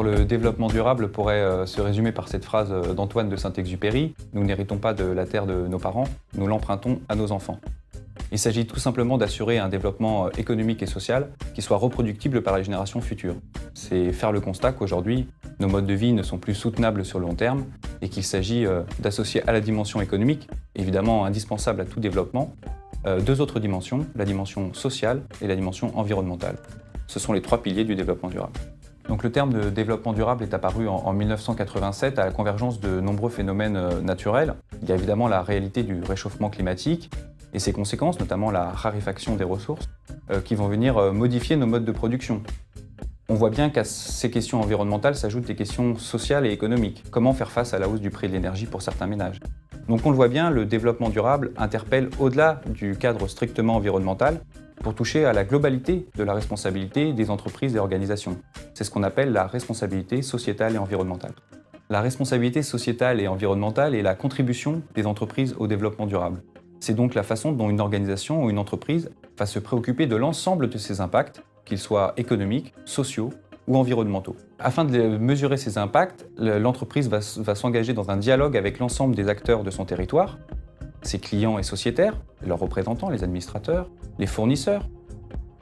Alors le développement durable pourrait se résumer par cette phrase d'Antoine de Saint-Exupéry: « Nous n'héritons pas de la terre de nos parents, nous l'empruntons à nos enfants ». Il s'agit tout simplement d'assurer un développement économique et social qui soit reproductible par les générations futures. C'est faire le constat qu'aujourd'hui, nos modes de vie ne sont plus soutenables sur le long terme et qu'il s'agit d'associer à la dimension économique, évidemment indispensable à tout développement, deux autres dimensions, la dimension sociale et la dimension environnementale. Ce sont les trois piliers du développement durable. Donc le terme de développement durable est apparu en 1987 à la convergence de nombreux phénomènes naturels. Il y a évidemment la réalité du réchauffement climatique et ses conséquences, notamment la raréfaction des ressources, qui vont venir modifier nos modes de production. On voit bien qu'à ces questions environnementales s'ajoutent des questions sociales et économiques. Comment faire face à la hausse du prix de l'énergie pour certains ménages? Donc on le voit bien, le développement durable interpelle au-delà du cadre strictement environnemental pour toucher à la globalité de la responsabilité des entreprises et organisations. C'est ce qu'on appelle la responsabilité sociétale et environnementale. La responsabilité sociétale et environnementale est la contribution des entreprises au développement durable. C'est donc la façon dont une organisation ou une entreprise va se préoccuper de l'ensemble de ses impacts, qu'ils soient économiques, sociaux ou environnementaux. Afin de mesurer ces impacts, l'entreprise va s'engager dans un dialogue avec l'ensemble des acteurs de son territoire, ses clients et sociétaires, leurs représentants, les administrateurs, les fournisseurs,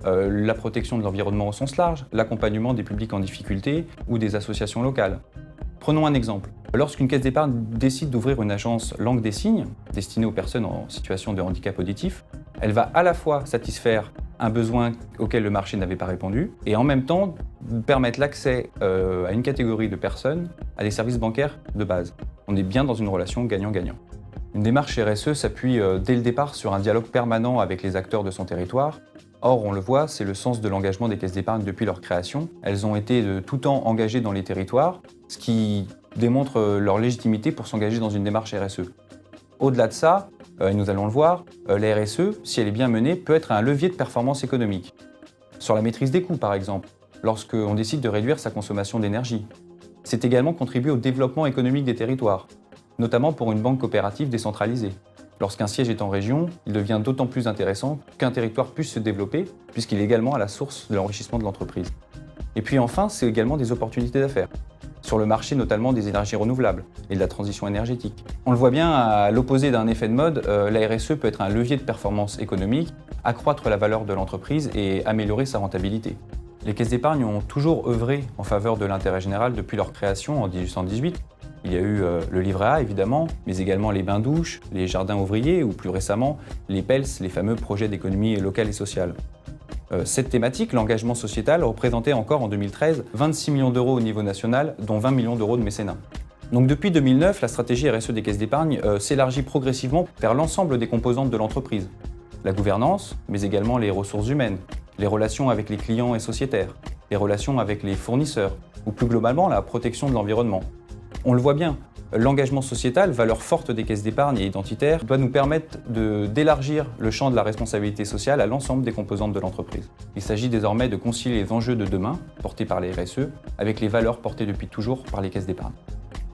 la protection de l'environnement au sens large, l'accompagnement des publics en difficulté ou des associations locales. Prenons un exemple. Lorsqu'une caisse d'épargne décide d'ouvrir une agence langue des signes, destinée aux personnes en situation de handicap auditif, elle va à la fois satisfaire un besoin auquel le marché n'avait pas répondu et en même temps permettre l'accès à une catégorie de personnes à des services bancaires de base. On est bien dans une relation gagnant-gagnant. Une démarche RSE s'appuie dès le départ sur un dialogue permanent avec les acteurs de son territoire. Or, on le voit, c'est le sens de l'engagement des caisses d'épargne depuis leur création. Elles ont été de tout temps engagées dans les territoires, ce qui démontre leur légitimité pour s'engager dans une démarche RSE. Au-delà de ça, et nous allons le voir, la RSE, si elle est bien menée, peut être un levier de performance économique. Sur la maîtrise des coûts, par exemple, lorsqu'on décide de réduire sa consommation d'énergie. C'est également contribuer au développement économique des territoires, notamment pour une banque coopérative décentralisée. Lorsqu'un siège est en région, il devient d'autant plus intéressant qu'un territoire puisse se développer, puisqu'il est également à la source de l'enrichissement de l'entreprise. Et puis enfin, c'est également des opportunités d'affaires, sur le marché notamment des énergies renouvelables et de la transition énergétique. On le voit bien, à l'opposé d'un effet de mode, la RSE peut être un levier de performance économique, accroître la valeur de l'entreprise et améliorer sa rentabilité. Les caisses d'épargne ont toujours œuvré en faveur de l'intérêt général depuis leur création en 1818. Il y a eu le livret A évidemment, mais également les bains-douches, les jardins ouvriers ou plus récemment les PELS, les fameux projets d'économie locale et sociale. Cette thématique, l'engagement sociétal, représentait encore en 2013 26 millions d'euros au niveau national, dont 20 millions d'euros de mécénat. Donc depuis 2009, la stratégie RSE des caisses d'épargne s'élargit progressivement vers l'ensemble des composantes de l'entreprise. La gouvernance, mais également les ressources humaines, les relations avec les clients et sociétaires, les relations avec les fournisseurs, ou plus globalement la protection de l'environnement. On le voit bien, l'engagement sociétal, valeur forte des caisses d'épargne et identitaire, doit nous permettre d'élargir le champ de la responsabilité sociale à l'ensemble des composantes de l'entreprise. Il s'agit désormais de concilier les enjeux de demain, portés par les RSE, avec les valeurs portées depuis toujours par les caisses d'épargne.